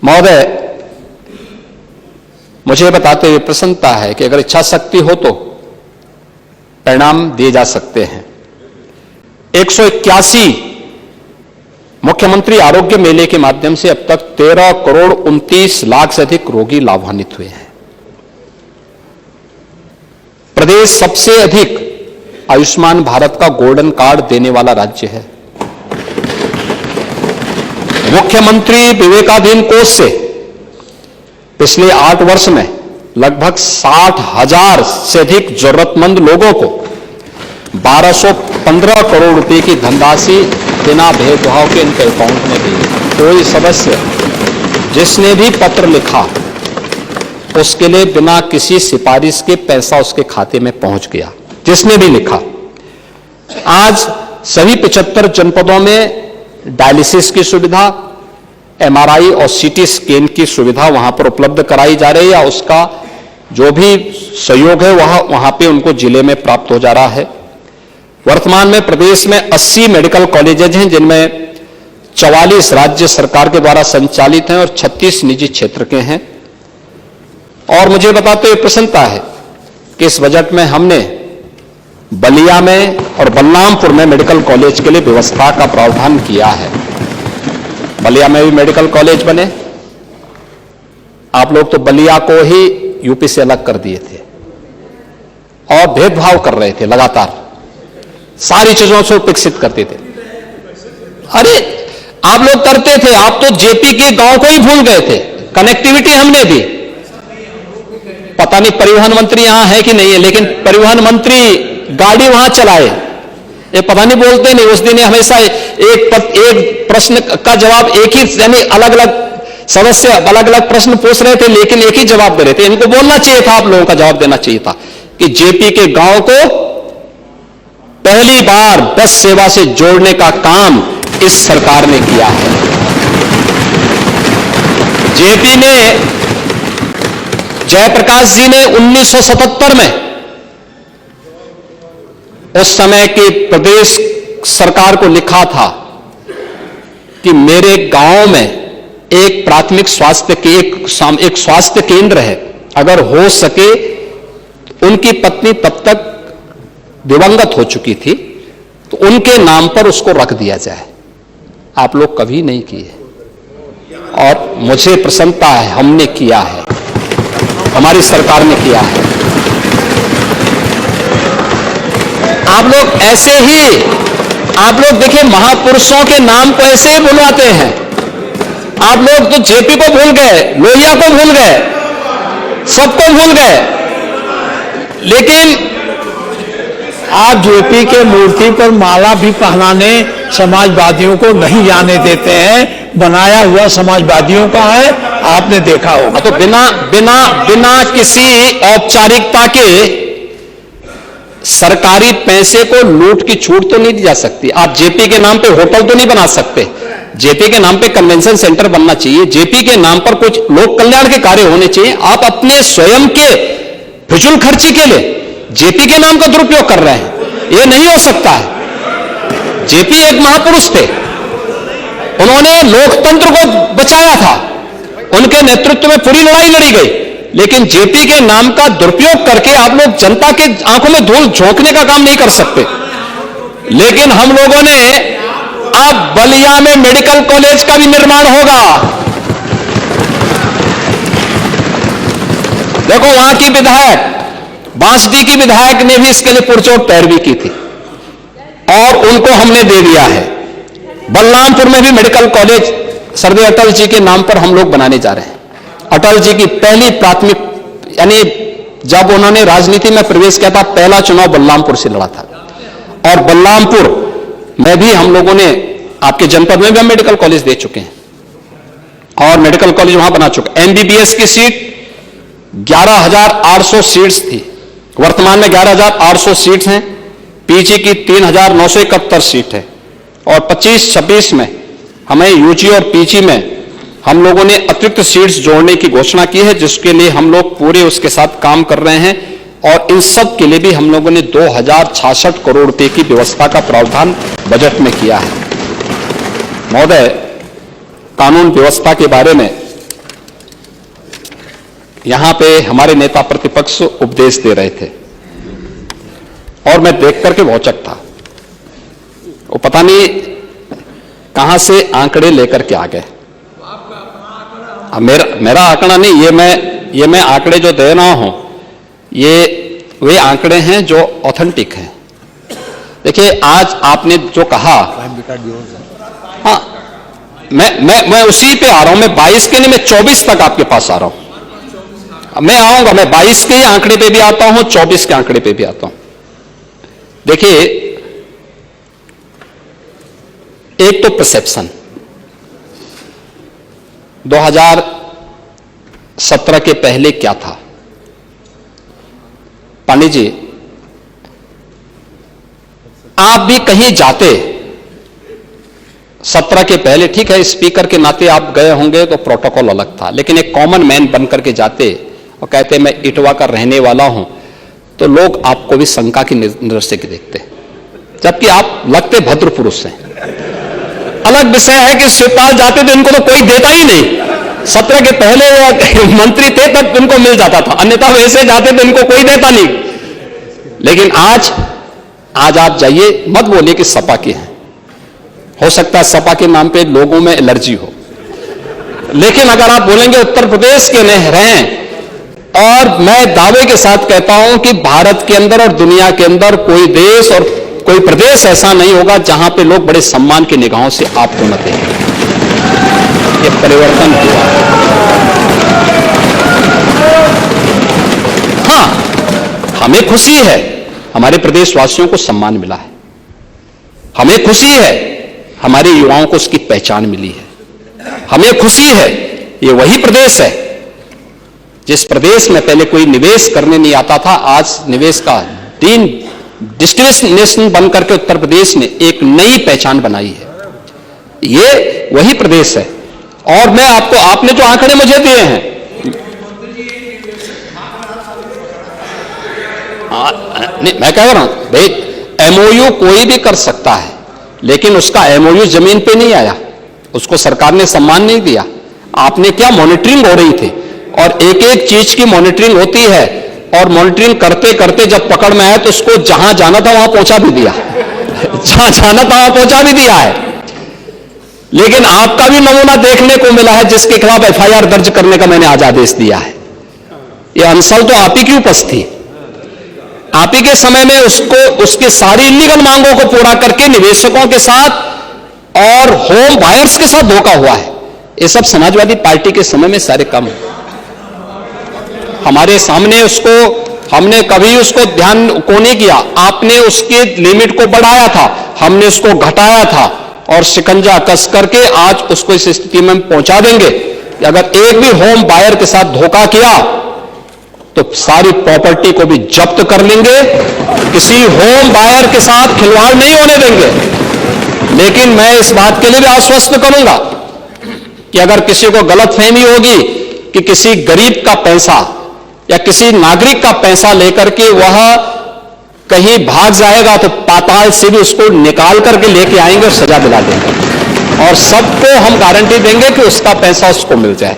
महोदय, मुझे बताते हुए प्रसन्नता है कि अगर इच्छा शक्ति हो तो परिणाम दिए जा सकते हैं। 181 मुख्यमंत्री आरोग्य मेले के माध्यम से अब तक 13 करोड़ 29 लाख से अधिक रोगी लाभान्वित हुए हैं। प्रदेश सबसे अधिक आयुष्मान भारत का गोल्डन कार्ड देने वाला राज्य है। मुख्यमंत्री विवेकाधीन कोष से पिछले 8 वर्ष में लगभग 60,000 से अधिक जरूरतमंद लोगों को 1215 करोड़ रुपए की धनराशि बिना भेदभाव के इनके अकाउंट में दी। कोई सदस्य जिसने भी पत्र लिखा उसके लिए बिना किसी सिफारिश के पैसा उसके खाते में पहुंच गया, जिसने भी लिखा। आज सभी 75 जनपदों में डायलिसिस की सुविधा, एमआरआई और सीटी स्कैन की सुविधा वहां पर उपलब्ध कराई जा रही है, या उसका जो भी सहयोग है वहां पे उनको जिले में प्राप्त हो जा रहा है। वर्तमान में प्रदेश में 80 मेडिकल कॉलेजेज हैं, जिनमें 44 राज्य सरकार के द्वारा संचालित हैं और 36 निजी क्षेत्र के हैं। और मुझे बताते हुए प्रसन्नता है कि इस बजट में हमने बलिया में और बलरामपुर में मेडिकल कॉलेज के लिए व्यवस्था का प्रावधान किया है। बलिया में भी मेडिकल कॉलेज बने। आप लोग तो बलिया को ही यूपी से अलग कर दिए थे और भेदभाव कर रहे थे, लगातार सारी चीजों से विकसित करते थे। अरे आप लोग करते थे, आप तो जेपी के गांव को ही भूल गए थे। कनेक्टिविटी हमने दी। पता नहीं परिवहन मंत्री यहां है कि नहीं है, लेकिन परिवहन मंत्री गाड़ी वहां चलाए, ये पता नहीं बोलते नहीं। उस दिन हमेशा एक प्रश्न का जवाब एक ही, यानी अलग अलग सदस्य अलग अलग प्रश्न पूछ रहे थे लेकिन एक ही जवाब दे रहे थे। इनको बोलना चाहिए था, आप लोगों का जवाब देना चाहिए था कि जेपी के गांव को पहली बार बस सेवा से जोड़ने का काम इस सरकार ने किया है। जेपी में जयप्रकाश जी ने 1977 में उस समय के प्रदेश सरकार को लिखा था कि मेरे गांव में एक प्राथमिक स्वास्थ्य के एक स्वास्थ्य केंद्र है, अगर हो सके। उनकी पत्नी तब तक दिवंगत हो चुकी थी, तो उनके नाम पर उसको रख दिया जाए। आप लोग कभी नहीं किए और मुझे प्रसन्नता है हमने किया है, हमारी सरकार ने किया है। आप लोग ऐसे ही, आप लोग देखिए महापुरुषों के नाम को ऐसे ही बुलवाते हैं। आप लोग तो जेपी को भूल गए, लोहिया को भूल गए, सबको भूल गए। लेकिन आप जेपी के मूर्ति पर माला भी पहनाने समाजवादियों को नहीं जाने देते हैं। बनाया हुआ समाजवादियों का है, आपने देखा होगा। तो बिना किसी औपचारिकता के सरकारी पैसे को लूट की छूट तो नहीं दी जा सकती। आप जेपी के नाम पे होटल तो नहीं बना सकते। जेपी के नाम पे कन्वेंशन सेंटर बनना चाहिए। जेपी के नाम पर कुछ लोक कल्याण के कार्य होने चाहिए। आप अपने स्वयं के फिजूल खर्ची के लिए जेपी के नाम का दुरुपयोग कर रहे हैं, यह नहीं हो सकता है। जेपी एक महापुरुष थे, उन्होंने लोकतंत्र को बचाया था, उनके नेतृत्व में पूरी लड़ाई लड़ी गई। लेकिन जेपी के नाम का दुरुपयोग करके आप लोग जनता के आंखों में धूल झोंकने का काम नहीं कर सकते। लेकिन हम लोगों ने अब बलिया में मेडिकल कॉलेज का भी निर्माण होगा। देखो वहां की विधायक बांसडी की विधायक ने भी इसके लिए पुरजोर पैरवी की थी और उनको हमने दे दिया है। बलरामपुर में भी मेडिकल कॉलेज सर्वे अटल जी के नाम पर हम लोग बनाने जा रहे हैं। अटल जी की पहली प्राथमिक, यानी जब उन्होंने राजनीति में प्रवेश किया था, पहला चुनाव बलरामपुर से लड़ा था। और बलरामपुर में भी हम लोगों ने, आपके जनपद में भी हम मेडिकल कॉलेज दे चुके हैं और मेडिकल कॉलेज वहां बना चुके। एमबीबीएस की सीट 11,800 सीट्स थी, वर्तमान में 11,800 सीट्स हैं। पीजी की 3,971 सीट है और 25-26 में हमें यूजी और पीजी में हम लोगों ने अतिरिक्त सीट्स जोड़ने की घोषणा की है, जिसके लिए हम लोग पूरे उसके साथ काम कर रहे हैं। और इन सब के लिए भी हम लोगों ने 2,066 करोड़ रुपए की व्यवस्था का प्रावधान बजट में किया है। महोदय, कानून व्यवस्था के बारे में यहां पे हमारे नेता प्रतिपक्ष उपदेश दे रहे थे और मैं देख करके भौचक था। वो पता नहीं कहां से आंकड़े लेकर के आ गए। मेरा आंकड़ा नहीं, ये मैं आंकड़े जो दे रहा हूं ये वे आंकड़े हैं जो ऑथेंटिक हैं। देखिए आज आपने जो कहा, हाँ मैं उसी पे आ रहा हूं। मैं 22 के नहीं, मैं 24 तक आपके पास आ रहा हूं। मैं आऊंगा, मैं 22 के आंकड़े पे भी आता हूं, 24 के आंकड़े पे भी आता हूं। देखिए एक तो परसेप्शन 2017 के पहले क्या था। पंडित जी आप भी कहीं जाते 17 के पहले, ठीक है स्पीकर के नाते आप गए होंगे तो प्रोटोकॉल अलग था, लेकिन एक कॉमन मैन बनकर के जाते और कहते मैं इटवा का रहने वाला हूं तो लोग आपको भी शंका की नजर से देखते, जबकि आप लगते भद्र पुरुष हैं। अलग विषय है कि शिवपाल जाते तो इनको तो कोई देता ही नहीं। 17 के पहले वो मंत्री थे तब इनको मिल जाता था, अन्यथा वैसे जाते तो इनको कोई देता नहीं। लेकिन आज आप जाइए, मत बोलिए कि सपा के हैं, हो सकता है सपा के नाम पे लोगों में एलर्जी हो, लेकिन अगर आप बोलेंगे उत्तर प्रदेश के हैं, और मैं दावे के साथ कहता हूं कि भारत के अंदर और दुनिया के अंदर कोई देश और कोई प्रदेश ऐसा नहीं होगा जहां पे लोग बड़े सम्मान की निगाहों से आपको न देखें। ये परिवर्तन हुआ। हाँ, हमें खुशी है, हमारे प्रदेशवासियों को सम्मान मिला है। हमें खुशी है, हमारे युवाओं को उसकी पहचान मिली है। हमें खुशी है, ये वही प्रदेश है जिस प्रदेश में पहले कोई निवेश करने नहीं आता था, आज निवेश का डेस्टिनेशन बनकर के उत्तर प्रदेश ने एक नई पहचान बनाई है। ये वही प्रदेश है। और मैं आपने जो आंकड़े मुझे दिए हैं, मैं कह रहा हूं भाई एमओयू कोई भी कर सकता है, लेकिन उसका एमओयू जमीन पे नहीं आया, उसको सरकार ने सम्मान नहीं दिया। आपने क्या मॉनिटरिंग हो रही थी, और एक एक चीज की मॉनिटरिंग होती है, और मॉनिटरिंग करते करते जब पकड़ में आया तो उसको जहां जाना था वहां पहुंचा भी दिया, जहां जाना था वहां पहुंचा भी दिया है। लेकिन आपका भी नमूना देखने को मिला है, जिसके खिलाफ एफआईआर दर्ज करने का मैंने आज आदेश दिया है। यह अनसल तो आप ही की उपस्थिति थी, आप ही के समय में उसके सारी इलीगल मांगों को पूरा करके निवेशकों के साथ और होम बायर्स के साथ धोखा हुआ है। ये सब समाजवादी पार्टी के समय में सारे काम हमारे सामने, हमने कभी उसको ध्यान को नहीं किया। आपने उसके लिमिट को बढ़ाया था, हमने उसको घटाया था, और शिकंजा कस करके आज उसको इस स्थिति में पहुंचा देंगे कि अगर एक भी होम बायर के साथ धोखा किया तो सारी प्रॉपर्टी को भी जब्त कर लेंगे। किसी होम बायर के साथ खिलवाड़ नहीं होने देंगे। लेकिन मैं इस बात के लिए भी आश्वस्त करूंगा कि अगर किसी को गलतफहमी होगी कि किसी गरीब का पैसा या किसी नागरिक का पैसा लेकर के वह कहीं भाग जाएगा, तो पाताल से भी उसको निकाल करके लेके आएंगे और सजा दिला देंगे, और सबको हम गारंटी देंगे कि उसका पैसा उसको मिल जाए।